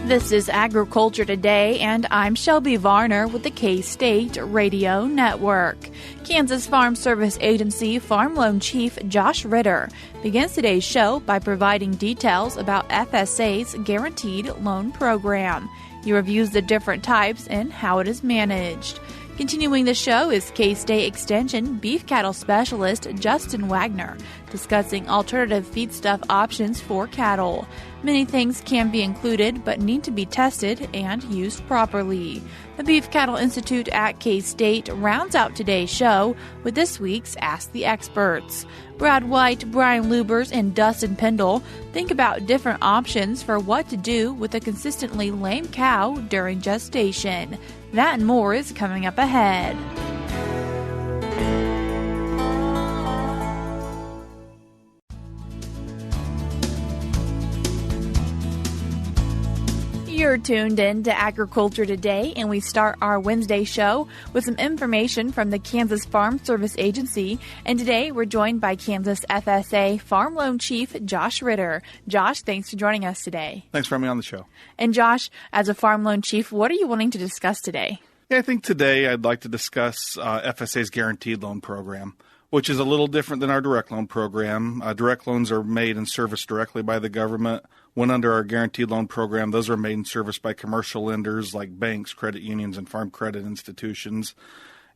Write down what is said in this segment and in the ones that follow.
This is Agriculture Today, and I'm Shelby Varner with the K-State Radio Network. Kansas Farm Service Agency Farm Loan Chief Josh Ritter begins today's show by providing details about FSA's Guaranteed Loan Program. He reviews the different types and how it is managed. Continuing the show is K-State Extension Beef Cattle Specialist Justin Waggoner discussing alternative feedstuff options for cattle. Many things can be included but need to be tested and used properly. The Beef Cattle Institute at K-State rounds out today's show with this week's Ask the Experts. Brad White, Brian Lubbers, and Dustin Pendell think about different options for what to do with a consistently lame cow during gestation. That and more is coming up ahead. You're tuned in to Agriculture Today, and we start our Wednesday show with some information from the Kansas Farm Service Agency. And today we're joined by Kansas FSA Farm Loan Chief Josh Ritter. Josh, thanks for joining us today. Thanks for having me on the show. And Josh, as a Farm Loan Chief, what are you wanting to discuss today? Yeah, I think today I'd like to discuss FSA's Guaranteed Loan Program, which is a little different than our direct loan program. Direct loans are made and serviced directly by the government. When under our Guaranteed Loan Program, those are made and serviced by commercial lenders like banks, credit unions, and farm credit institutions.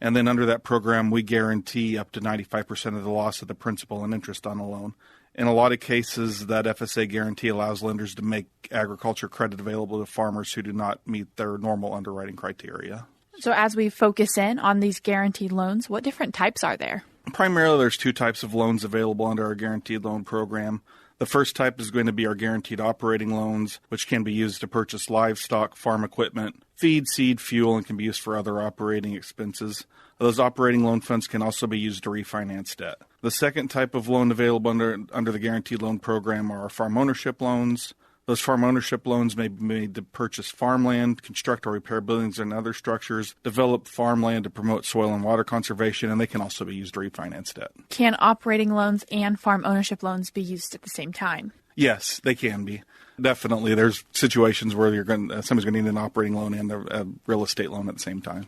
And then under that program, we guarantee up to 95% of the loss of the principal and interest on a loan. In a lot of cases, that FSA guarantee allows lenders to make agriculture credit available to farmers who do not meet their normal underwriting criteria. So as we focus in on these guaranteed loans, what different types are there? Primarily, there's two types of loans available under our Guaranteed Loan Program. The first type is going to be our guaranteed operating loans, which can be used to purchase livestock, farm equipment, feed, seed, fuel, and can be used for other operating expenses. Those operating loan funds can also be used to refinance debt. The second type of loan available under the Guaranteed Loan Program are our farm ownership loans. Those farm ownership loans may be made to purchase farmland, construct or repair buildings and other structures, develop farmland to promote soil and water conservation, and they can also be used to refinance debt. Can operating loans and farm ownership loans be used at the same time? Yes, they can be. Definitely. There's situations where somebody's going to need an operating loan and a real estate loan at the same time.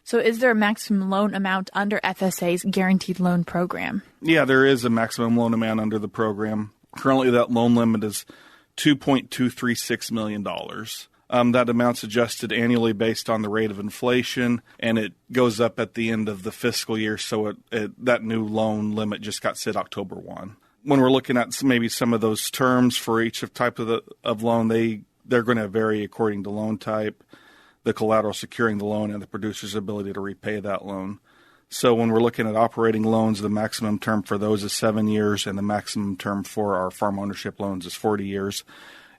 So is there a maximum loan amount under FSA's Guaranteed Loan Program? Yeah, there is a maximum loan amount under the program. Currently, that loan limit is $2.236 million. That amount's adjusted annually based on the rate of inflation, and it goes up at the end of the fiscal year, so that new loan limit just got set October 1. When we're looking at maybe some of those terms for each type of loan, they're going to vary according to loan type, the collateral securing the loan, and the producer's ability to repay that loan. So when we're looking at operating loans, the maximum term for those is 7 years, and the maximum term for our farm ownership loans is 40 years.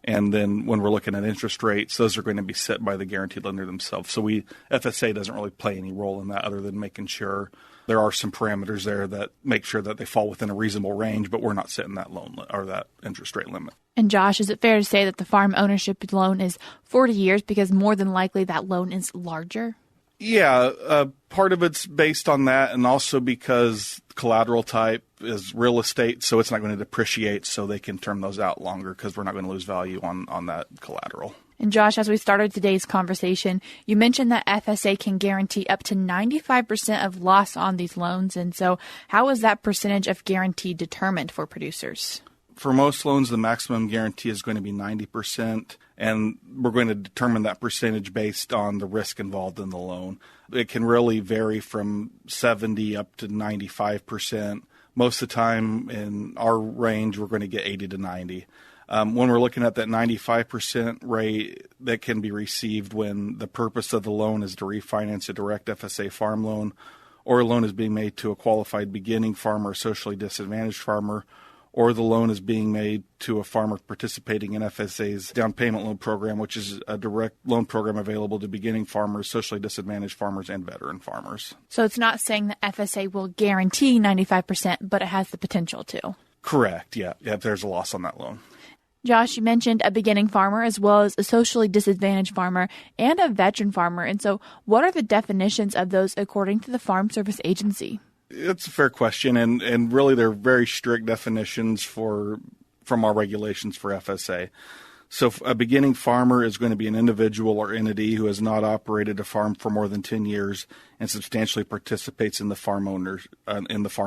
And then when we're looking at interest rates, those are going to be set by the guaranteed lender themselves. So FSA doesn't really play any role in that other than making sure there are some parameters there that make sure that they fall within a reasonable range, but we're not setting that loan or that interest rate limit. And Josh, is it fair to say that the farm ownership loan is 40 years because more than likely that loan is larger? Yeah, part of it's based on that, and also because collateral type is real estate, so it's not going to depreciate, so they can term those out longer because we're not going to lose value on that collateral. And Josh, as we started today's conversation, you mentioned that FSA can guarantee up to 95% of loss on these loans, and so how is that percentage of guarantee determined for producers? For most loans, the maximum guarantee is going to be 90%, and we're going to determine that percentage based on the risk involved in the loan. It can really vary from 70 up to 95%. Most of the time in our range, we're going to get 80 to 90. When we're looking at that 95% rate, that can be received when the purpose of the loan is to refinance a direct FSA farm loan, or a loan is being made to a qualified beginning farmer or socially disadvantaged farmer, or the loan is being made to a farmer participating in FSA's down payment loan program, which is a direct loan program available to beginning farmers, socially disadvantaged farmers, and veteran farmers. So it's not saying that FSA will guarantee 95%, but it has the potential to. Correct, yeah, if there's a loss on that loan. Josh, you mentioned a beginning farmer as well as a socially disadvantaged farmer and a veteran farmer. And so what are the definitions of those according to the Farm Service Agency? It's a fair question, and really they're very strict definitions from our regulations for FSA. So a beginning farmer is going to be an individual or entity who has not operated a farm for more than 10 years and substantially participates in the farm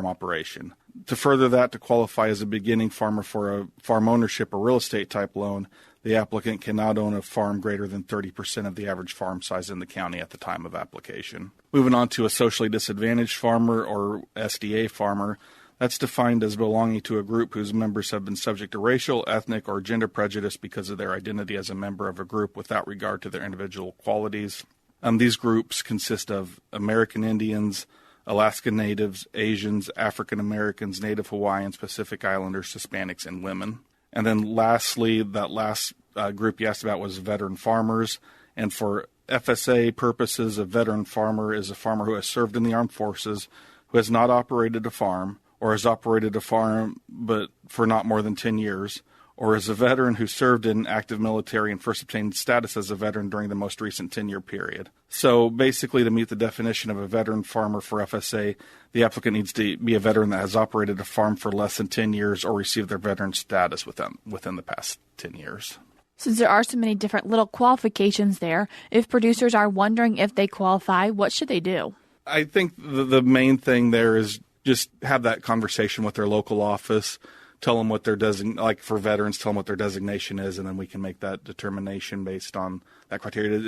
operation. To further that, to qualify as a beginning farmer for a farm ownership or real estate type loan, the applicant cannot own a farm greater than 30% of the average farm size in the county at the time of application. Moving on to a socially disadvantaged farmer or SDA farmer, that's defined as belonging to a group whose members have been subject to racial, ethnic, or gender prejudice because of their identity as a member of a group without regard to their individual qualities. These groups consist of American Indians, Alaska Natives, Asians, African Americans, Native Hawaiians, Pacific Islanders, Hispanics, and women. And then lastly, that last group you asked about was veteran farmers. And for FSA purposes, a veteran farmer is a farmer who has served in the armed forces, who has not operated a farm, or has operated a farm but for not more than 10 years, or is a veteran who served in active military and first obtained status as a veteran during the most recent 10-year period. So basically, to meet the definition of a veteran farmer for FSA, the applicant needs to be a veteran that has operated a farm for less than 10 years or received their veteran status within the past 10 years. Since there are so many different little qualifications there, if producers are wondering if they qualify, what should they do? I think the main thing there is just have that conversation with their local office. Tell them what their like for veterans, tell them what their designation is, and then we can make that determination based on that criteria.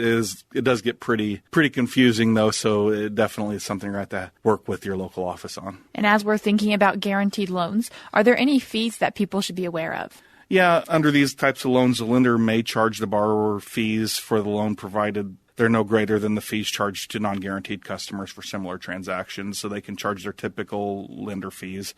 It does get pretty confusing though, so it definitely is something you have to work with your local office on. And as we're thinking about guaranteed loans, are there any fees that people should be aware of? Yeah, under these types of loans, the lender may charge the borrower fees for the loan provided they're no greater than the fees charged to non-guaranteed customers for similar transactions, so they can charge their typical lender fees.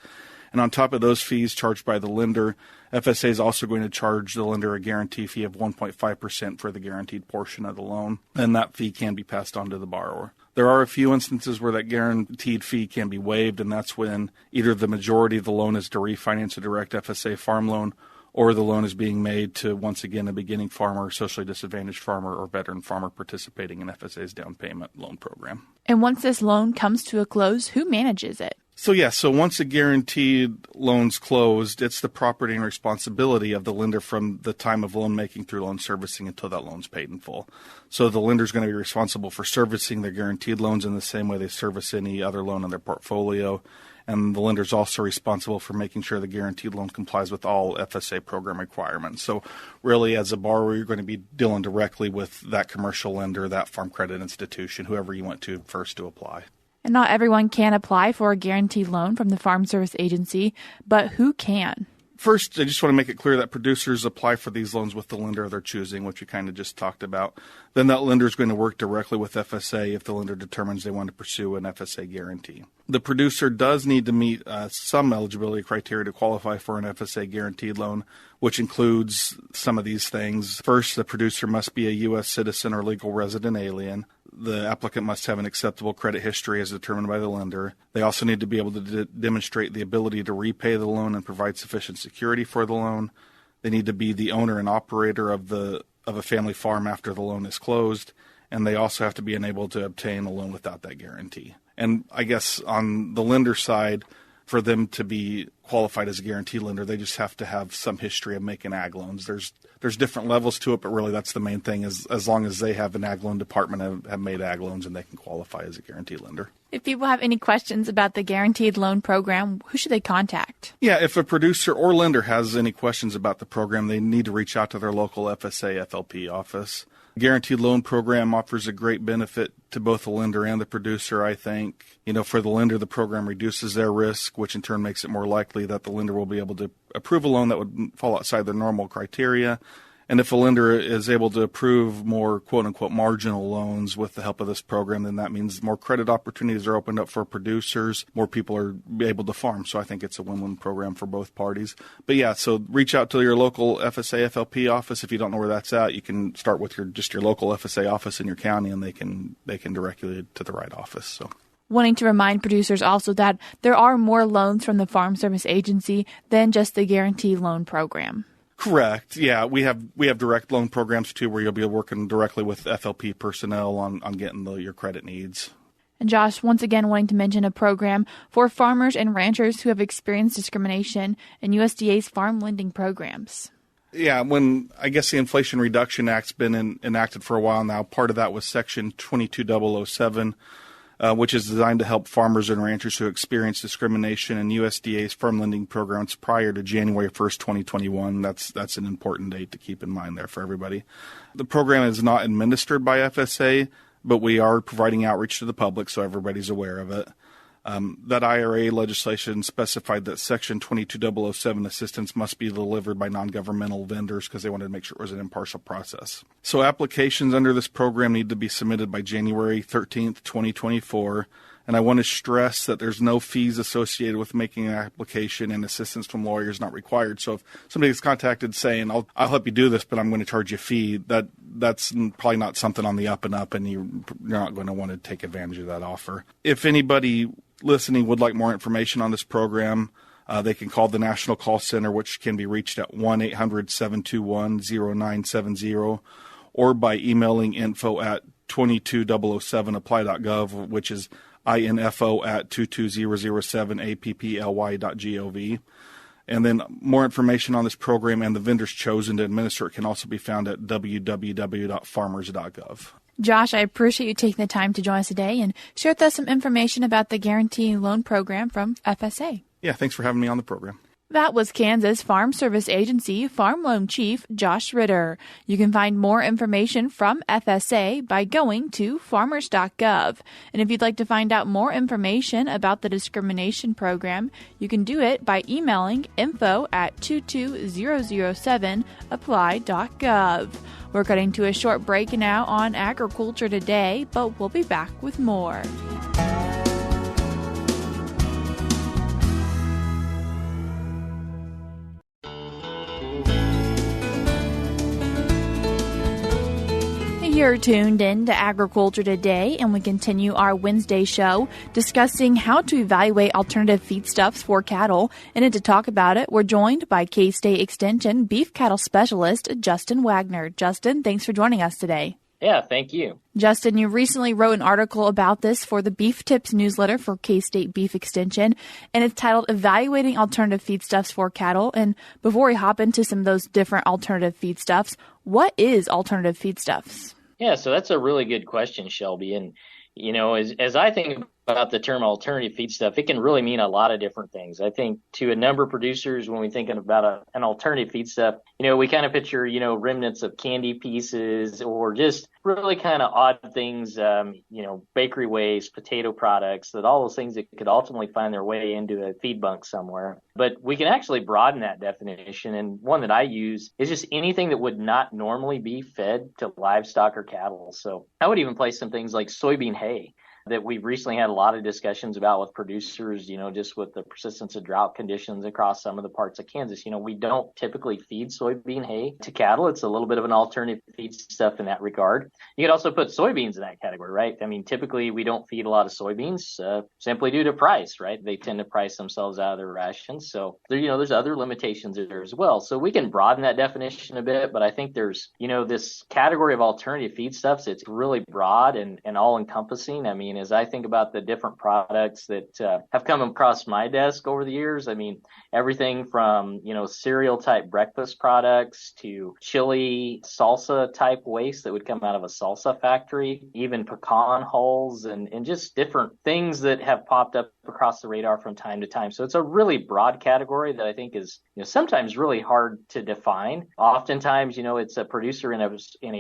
And on top of those fees charged by the lender, FSA is also going to charge the lender a guarantee fee of 1.5% for the guaranteed portion of the loan, and that fee can be passed on to the borrower. There are a few instances where that guaranteed fee can be waived, and that's when either the majority of the loan is to refinance a direct FSA farm loan, or the loan is being made to, once again, a beginning farmer, socially disadvantaged farmer, or veteran farmer participating in FSA's down payment loan program. And once this loan comes to a close, who manages it? So once a guaranteed loan's closed, it's the property and responsibility of the lender from the time of loan making through loan servicing until that loan's paid in full. So the lender's going to be responsible for servicing their guaranteed loans in the same way they service any other loan in their portfolio. And the lender's also responsible for making sure the guaranteed loan complies with all FSA program requirements. So really, as a borrower, you're going to be dealing directly with that commercial lender, that farm credit institution, whoever you went to first to apply. And not everyone can apply for a guaranteed loan from the Farm Service Agency, but who can? First, I just want to make it clear that producers apply for these loans with the lender of their choosing, which we kind of just talked about. Then that lender is going to work directly with FSA if the lender determines they want to pursue an FSA guarantee. The producer does need to meet some eligibility criteria to qualify for an FSA guaranteed loan, which includes some of these things. First, the producer must be a U.S. citizen or legal resident alien. The applicant must have an acceptable credit history as determined by the lender. They also need to be able to demonstrate the ability to repay the loan and provide sufficient security for the loan. They need to be the owner and operator of a family farm after the loan is closed. And they also have to be unable to obtain a loan without that guarantee. And I guess on the lender side, for them to be qualified as a guarantee lender, they just have to have some history of making ag loans. There's different levels to it, but really that's the main thing, is as long as they have an ag loan department, have made ag loans, and they can qualify as a guarantee lender. If people have any questions about the guaranteed loan program, who should they contact? Yeah, if a producer or lender has any questions about the program, they need to reach out to their local FSA FLP office. The guaranteed loan program offers a great benefit to both the lender and the producer, I think. For the lender, the program reduces their risk, which in turn makes it more likely that the lender will be able to approve a loan that would fall outside their normal criteria. And if a lender is able to approve more quote-unquote marginal loans with the help of this program, then that means more credit opportunities are opened up for producers, more people are able to farm. So I think it's a win-win program for both parties. But yeah, so reach out to your local FSA FLP office. If you don't know where that's at, you can start with your local FSA office in your county, and they can direct you to the right office. So. Wanting to remind producers also that there are more loans from the Farm Service Agency than just the Guaranteed Loan Program. Correct. Yeah, we have direct loan programs too, where you'll be working directly with FLP personnel on getting your credit needs. And Josh, once again, wanting to mention a program for farmers and ranchers who have experienced discrimination in USDA's farm lending programs. Yeah, when I guess the Inflation Reduction Act's been enacted for a while now, part of that was Section 22007, which is designed to help farmers and ranchers who experience discrimination in USDA's farm lending programs prior to January 1st, 2021. That's an important date to keep in mind there for everybody. The program is not administered by FSA, but we are providing outreach to the public so everybody's aware of it. That IRA legislation specified that Section 22007 assistance must be delivered by non-governmental vendors because they wanted to make sure it was an impartial process. So applications under this program need to be submitted by January 13th, 2024. And I want to stress that there's no fees associated with making an application, and assistance from lawyers not required. So if somebody gets contacted saying, I'll help you do this, but I'm going to charge you a fee, that's probably not something on the up and up, and you're not going to want to take advantage of that offer. If anybody listening would like more information on this program, they can call the National Call Center, which can be reached at 1-800-721-0970, or by emailing info@22007apply.gov, which is info@22007apply.gov. And then more information on this program and the vendors chosen to administer it can also be found at www.farmers.gov. Josh, I appreciate you taking the time to join us today and share with us some information about the Guarantee Loan Program from FSA. Yeah, thanks for having me on the program. That was Kansas Farm Service Agency Farm Loan Chief Josh Ritter. You can find more information from FSA by going to Farmers.gov. And if you'd like to find out more information about the discrimination program, you can do it by emailing info@22007apply.gov. We're cutting to a short break now on Agriculture Today, but we'll be back with more. You're tuned in to Agriculture Today, and we continue our Wednesday show discussing how to evaluate alternative feedstuffs for cattle. And to talk about it, we're joined by K-State Extension beef cattle specialist Justin Waggoner. Justin, thanks for joining us today. Yeah, thank you. Justin, you recently wrote an article about this for the Beef Tips newsletter for K-State Beef Extension, and it's titled Evaluating Alternative Feedstuffs for Cattle. And before we hop into some of those different alternative feedstuffs, what is alternative feedstuffs? Yeah, so that's a really good question, Shelby. And, as I think about the term alternative feedstuff, it can really mean a lot of different things. I think to a number of producers, when we're thinking about an alternative feedstuff, we kind of picture, remnants of candy pieces or just really kind of odd things, bakery waste, potato products, that all those things that could ultimately find their way into a feed bunk somewhere. But we can actually broaden that definition. And one that I use is just anything that would not normally be fed to livestock or cattle. So I would even place some things like soybean hay that we've recently had a lot of discussions about with producers, just with the persistence of drought conditions across some of the parts of Kansas. We don't typically feed soybean hay to cattle. It's a little bit of an alternative feed stuff in that regard. You could also put soybeans in that category, right? I mean, typically we don't feed a lot of soybeans simply due to price, right? They tend to price themselves out of their rations. So, there's other limitations there as well. So we can broaden that definition a bit, but I think there's, this category of alternative feedstuffs, it's really broad and all encompassing. I mean, as I think about the different products that have come across my desk over the years, I mean, everything from, cereal type breakfast products to chili salsa type waste that would come out of a salsa factory, even pecan hulls and just different things that have popped up across the radar from time to time. So it's a really broad category that I think is, sometimes really hard to define. Oftentimes, it's a producer in a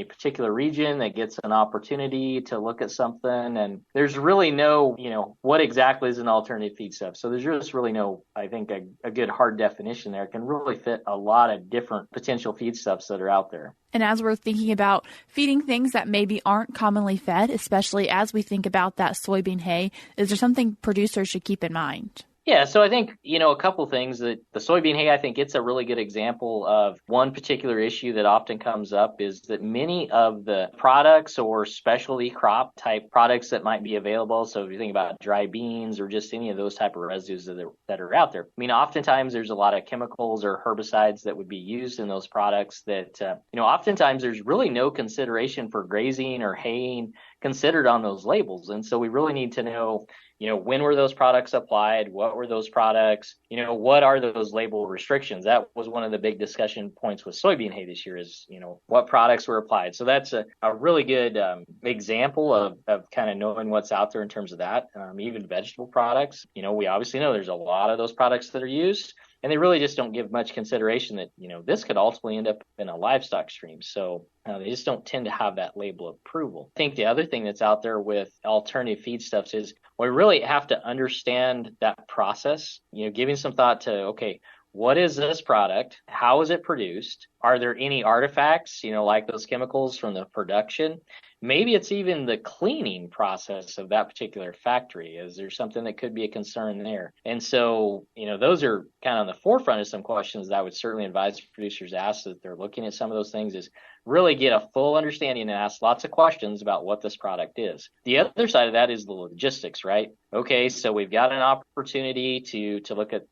particular region that gets an opportunity to look at something, and there's really no, what exactly is an alternative feedstuff. So there's just really no, I think, a good hard definition there. It can really fit a lot of different potential feedstuffs that are out there. And as we're thinking about feeding things that maybe aren't commonly fed, especially as we think about that soybean hay, is there something producers should keep in mind? Yeah, so I think, a couple things that the soybean hay, I think it's a really good example of one particular issue that often comes up is that many of the products or specialty crop type products that might be available. So if you think about dry beans or just any of those type of residues that are out there, I mean, oftentimes there's a lot of chemicals or herbicides that would be used in those products that, oftentimes there's really no consideration for grazing or haying considered on those labels. And so we really need to know, when were those products applied? What were those products? What are those label restrictions? That was one of the big discussion points with soybean hay this year is, what products were applied. So that's a really good example of kind of knowing what's out there in terms of that. Even vegetable products, we obviously know there's a lot of those products that are used, and they really just don't give much consideration that, this could ultimately end up in a livestock stream. So they just don't tend to have that label approval. I think the other thing that's out there with alternative feedstuffs is we really have to understand that process, giving some thought to, okay, what is this product? How is it produced? Are there any artifacts, like those chemicals from the production? Maybe it's even the cleaning process of that particular factory. Is there something that could be a concern there? And so, those are kind of on the forefront of some questions that I would certainly advise producers ask that they're looking at some of those things is really get a full understanding and ask lots of questions about what this product is. The other side of that is the logistics, right? Okay, so we've got an opportunity to look at,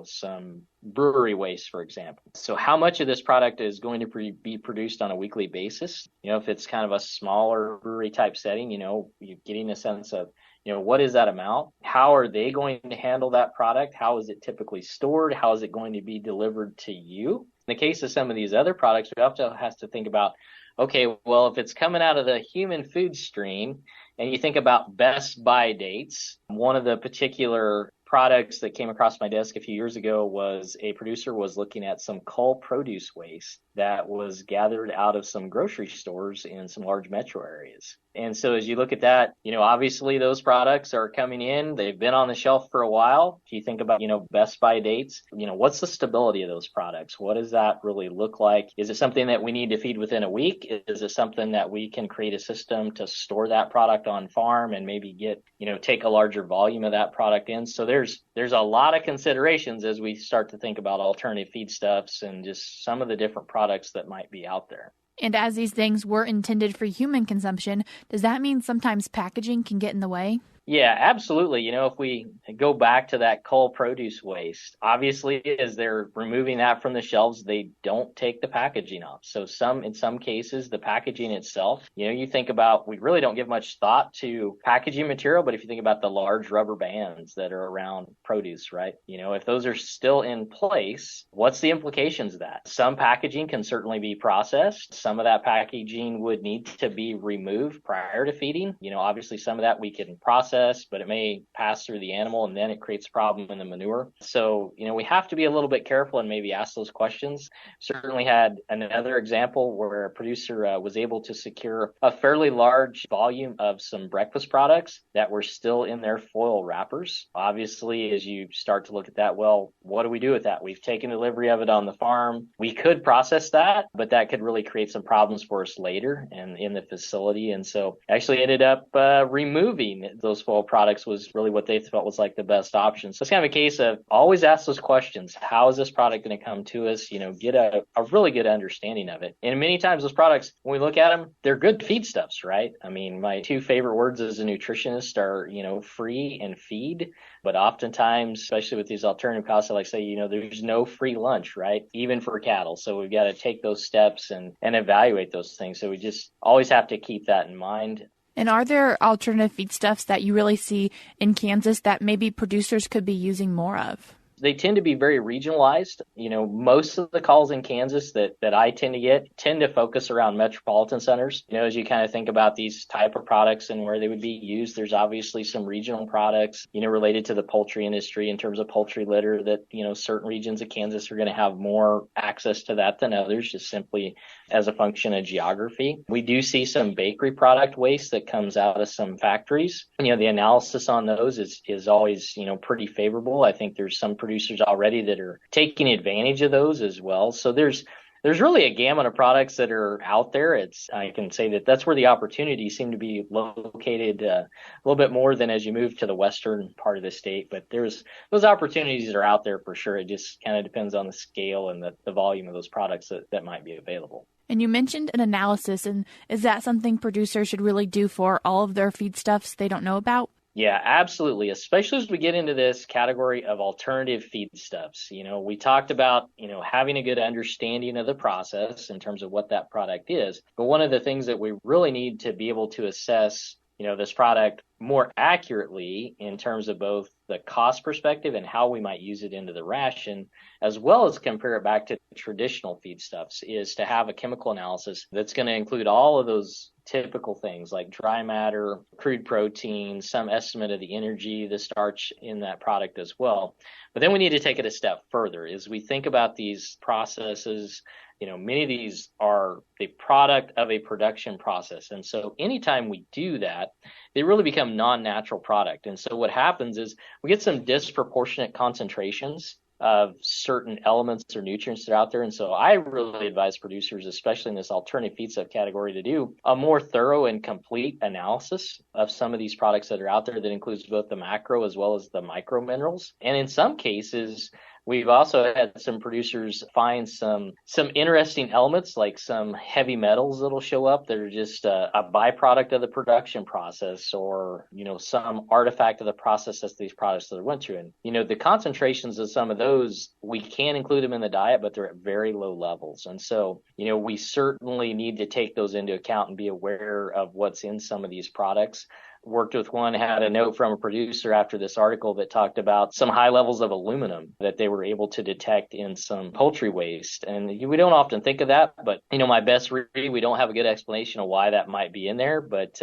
some brewery waste, for example. So how much of this product is going to be produced on a weekly basis? If it's kind of a smaller brewery type setting, you're getting a sense of, what is that amount? How are they going to handle that product? How is it typically stored? How is it going to be delivered to you? In the case of some of these other products, we also have to think about, okay, well, if it's coming out of the human food stream and you think about best by dates, one of the particular products that came across my desk a few years ago was a producer was looking at some cull produce waste that was gathered out of some grocery stores in some large metro areas. And so as you look at that, obviously those products are coming in. They've been on the shelf for a while. If you think about, best by dates, what's the stability of those products? What does that really look like? Is it something that we need to feed within a week? Is it something that we can create a system to store that product on farm and maybe get, take a larger volume of that product in? So there's a lot of considerations as we start to think about alternative feedstuffs and just some of the different products that might be out there. And as these things were intended for human consumption, does that mean sometimes packaging can get in the way? Yeah, absolutely. If we go back to that cull produce waste, obviously as they're removing that from the shelves, they don't take the packaging off. So in some cases, the packaging itself, you think about, we really don't give much thought to packaging material, but if you think about the large rubber bands that are around produce, right? If those are still in place, what's the implications of that? Some packaging can certainly be processed. Some of that packaging would need to be removed prior to feeding. Obviously some of that we can process, but it may pass through the animal and then it creates a problem in the manure. So, we have to be a little bit careful and maybe ask those questions. Certainly had another example where a producer was able to secure a fairly large volume of some breakfast products that were still in their foil wrappers. Obviously, as you start to look at that, well, what do we do with that? We've taken delivery of it on the farm. We could process that, but that could really create some problems for us later and in the facility. And so actually ended up removing those foil products was really what they felt was like the best option. So it's kind of a case of always ask those questions. How is this product going to come to us? Get a really good understanding of it. And many times those products, when we look at them, they're good feedstuffs, right? I mean, my two favorite words as a nutritionist are, free and feed. But oftentimes, especially with these alternative costs, I like to say, there's no free lunch, right? Even for cattle. So we've got to take those steps and evaluate those things. So we just always have to keep that in mind. And are there alternative feedstuffs that you really see in Kansas that maybe producers could be using more of? They tend to be very regionalized. Most of the calls in Kansas that I tend to get tend to focus around metropolitan centers. As you kind of think about these type of products and where they would be used, there's obviously some regional products, related to the poultry industry in terms of poultry litter that, certain regions of Kansas are going to have more access to that than others, just simply as a function of geography. We do see some bakery product waste that comes out of some factories. The analysis on those is always, pretty favorable. I think there's some producers already that are taking advantage of those as well. So there's really a gamut of products that are out there. I can say that's where the opportunities seem to be located a little bit more than as you move to the western part of the state. But those opportunities are out there for sure. It just kind of depends on the scale and the volume of those products that might be available. And you mentioned an analysis, and is that something producers should really do for all of their feedstuffs they don't know about? Yeah, absolutely. Especially as we get into this category of alternative feedstuffs. We talked about, having a good understanding of the process in terms of what that product is. But one of the things that we really need to be able to assess this product more accurately in terms of both the cost perspective and how we might use it into the ration, as well as compare it back to traditional feedstuffs, is to have a chemical analysis that's going to include all of those typical things like dry matter, crude protein, some estimate of the energy, the starch in that product as well. But then we need to take it a step further as we think about these processes. Many of these are the product of a production process. And so anytime we do that, they really become non-natural product. And so what happens is we get some disproportionate concentrations of certain elements or nutrients that are out there. And so I really advise producers, especially in this alternative feedstuff category, to do a more thorough and complete analysis of some of these products that are out there that includes both the macro as well as the micro minerals. And in some cases, we've also had some producers find some interesting elements, like some heavy metals that'll show up that are just a byproduct of the production process, or, some artifact of the process that these products that went through. And, the concentrations of some of those, we can include them in the diet, but they're at very low levels. And so, we certainly need to take those into account and be aware of what's in some of these products. Worked with one, had a note from a producer after this article that talked about some high levels of aluminum that they were able to detect in some poultry waste. And we don't often think of that, but, my best read, we don't have a good explanation of why that might be in there, but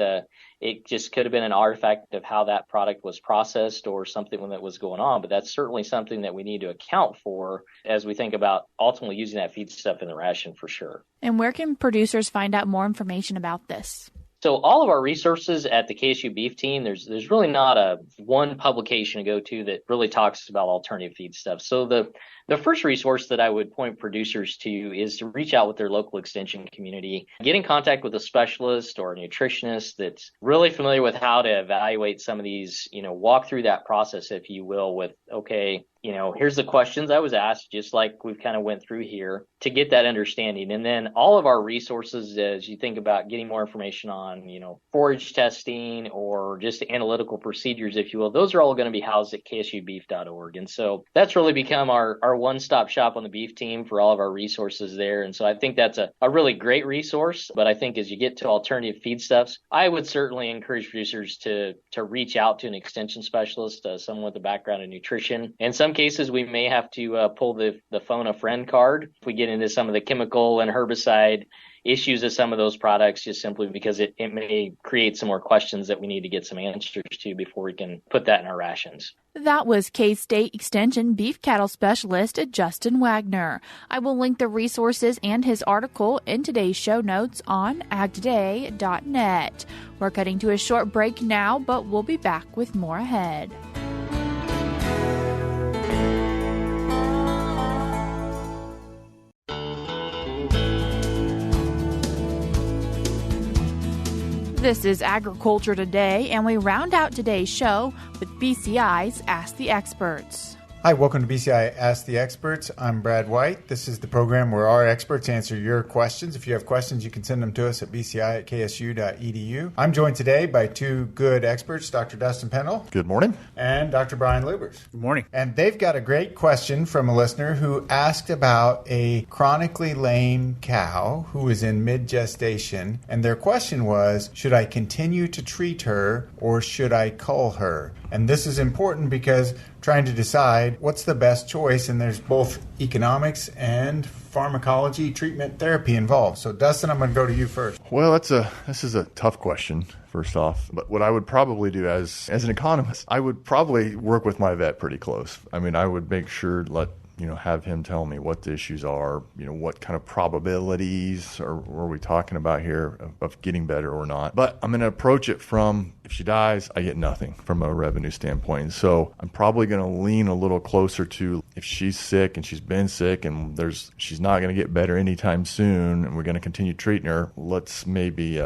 it just could have been an artifact of how that product was processed or something that was going on. But that's certainly something that we need to account for as we think about ultimately using that feedstuff in the ration for sure. And where can producers find out more information about this? So all of our resources at the KSU Beef Team, there's really not a one publication to go to that really talks about alternative feedstuffs. So the first resource that I would point producers to is to reach out with their local extension community, get in contact with a specialist or a nutritionist that's really familiar with how to evaluate some of these, walk through that process, if you will, with, okay, here's the questions I was asked, just like we've kind of went through here, to get that understanding. And then all of our resources, as you think about getting more information on, forage testing or just analytical procedures, if you will, those are all going to be housed at ksubeef.org. And so that's really become our one-stop shop on the beef team for all of our resources there. And so I think that's a really great resource. But I think as you get to alternative feedstuffs, I would certainly encourage producers to reach out to an extension specialist, someone with a background in nutrition. In some cases, we may have to pull the phone a friend card if we get into some of the chemical and herbicide issues of some of those products, just simply because it may create some more questions that we need to get some answers to before we can put that in our rations. That was K-State Extension Beef Cattle Specialist Justin Waggoner. I will link the resources and his article in today's show notes on agtoday.net. We're cutting to a short break now, but we'll be back with more ahead. This is Agriculture Today, and we round out today's show with BCI's Ask the Experts. Hi, welcome to BCI Ask the Experts. I'm Brad White. This is the program where our experts answer your questions. If you have questions, you can send them to us at bci@ksu.edu. I'm joined today by two good experts, Dr. Dustin Pendell. Good morning. And Dr. Brian Lubbers. Good morning. And they've got a great question from a listener who asked about a chronically lame cow who is in mid-gestation. And their question was, should I continue to treat her or should I cull her? And this is important because trying to decide what's the best choice, and there's both economics and pharmacology, treatment, therapy involved. So, Dustin, I'm going to go to you first. Well, this is a tough question, first off. But what I would probably do as an economist, I would probably work with my vet pretty close. I mean, I would make sure have him tell me what the issues are, what kind of probabilities are we talking about here of getting better or not. But I'm going to approach it from, if she dies, I get nothing from a revenue standpoint. So I'm probably going to lean a little closer to, if she's sick and she's been sick and she's not going to get better anytime soon and we're going to continue treating her, let's maybe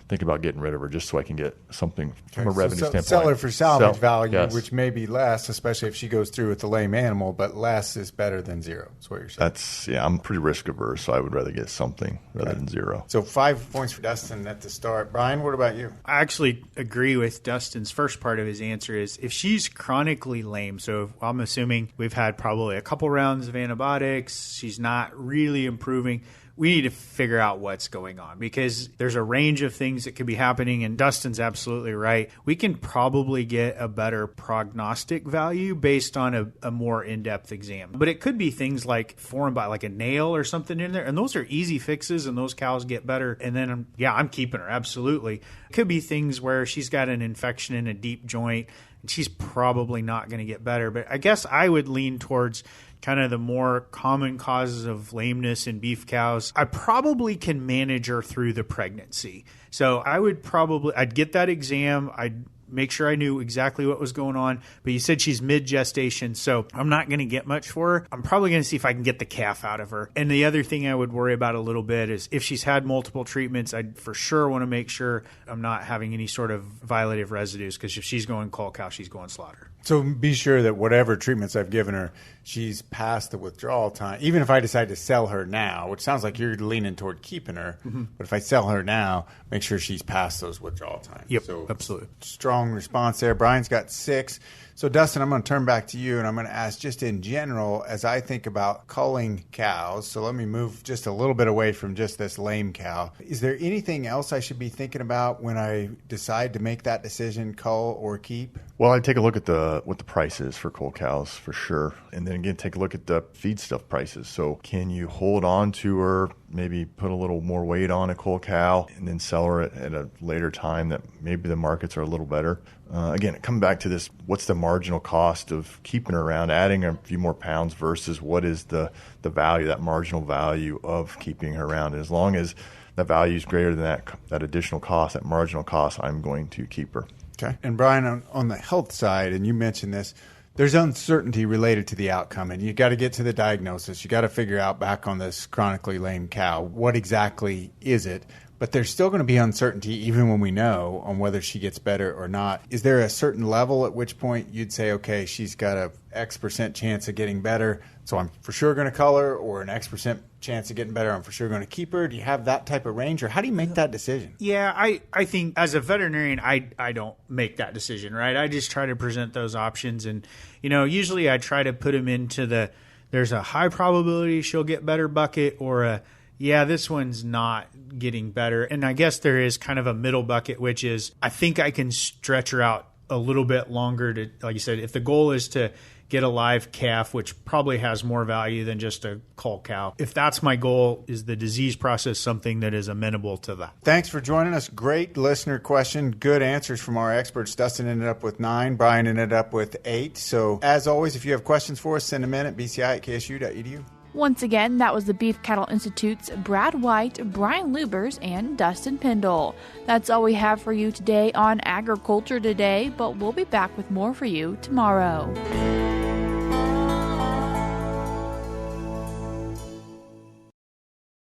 think about getting rid of her just so I can get something from a revenue standpoint. Sell her for salvage value, yes. Which may be less, especially if she goes through with the lame animal, but less is better than zero. That's what you're saying. I'm pretty risk averse, so I would rather get something rather than zero. So 5 points for Dustin at the start. Brian, what about you? I actually agree with Dustin's first part of his answer is if she's chronically lame, so I'm assuming we've had probably a couple rounds of antibiotics, she's not really improving, we need to figure out what's going on, because there's a range of things that could be happening. And Dustin's absolutely right. We can probably get a better prognostic value based on a more in-depth exam. But it could be things like foreign body, like a nail or something in there. And those are easy fixes, and those cows get better. And then, I'm keeping her. Absolutely. It could be things where she's got an infection in a deep joint, and she's probably not going to get better. But I guess I would lean towards kind of the more common causes of lameness in beef cows. I probably can manage her through the pregnancy. So I'd get that exam. I'd make sure I knew exactly what was going on. But you said she's mid-gestation, so I'm not going to get much for her. I'm probably going to see if I can get the calf out of her. And the other thing I would worry about a little bit is if she's had multiple treatments, I'd for sure want to make sure I'm not having any sort of violative residues, because if she's going cull cow, she's going slaughter. So be sure that whatever treatments I've given her, she's past the withdrawal time. Even if I decide to sell her now, which sounds like you're leaning toward keeping her, but if I sell her now, make sure she's past those withdrawal times. Yep, so absolutely. Strong response there. Brian's got 6. So, Dustin, I'm going to turn back to you, and I'm going to ask just in general, as I think about culling cows, so let me move just a little bit away from just this lame cow. Is there anything else I should be thinking about when I decide to make that decision, cull or keep? Well, I'd take a look at what the price is for cull cows for sure. And then again, take a look at the feedstuff prices. So can you hold on to her, maybe put a little more weight on a cull cow, and then sell her at a later time that maybe the markets are a little better? Again, coming back to this, what's the marginal cost of keeping her around, adding a few more pounds versus what is the value, that marginal value of keeping her around? And as long as the value is greater than that additional cost, that marginal cost, I'm going to keep her. Okay. And Brian, on the health side, and you mentioned this, there's uncertainty related to the outcome, and you got to get to the diagnosis. You got to figure out, back on this chronically lame cow, what exactly is it? But there's still going to be uncertainty even when we know on whether she gets better or not. Is there a certain level at which point you'd say, okay, she's got a X% chance of getting better, so I'm for sure going to cull her, or an X% chance of getting better, I'm for sure going to keep her? Do you have that type of range, or how do you make that decision? Yeah, I think as a veterinarian, I don't make that decision, right? I just try to present those options, and usually I try to put them into there's a high probability she'll get better bucket, or this one's not getting better. And I guess there is kind of a middle bucket, which is I think I can stretch her out a little bit longer to, like you said, if the goal is to get a live calf, which probably has more value than just a cull cow. If that's my goal, is the disease process something that is amenable to that? Thanks for joining us. Great listener question. Good answers from our experts. Dustin ended up with 9. Brian ended up with 8. So as always, if you have questions for us, send them in at bci@ksu.edu. Once again, that was the Beef Cattle Institute's Brad White, Brian Lubbers, and Dustin Pendell. That's all we have for you today on Agriculture Today, but we'll be back with more for you tomorrow.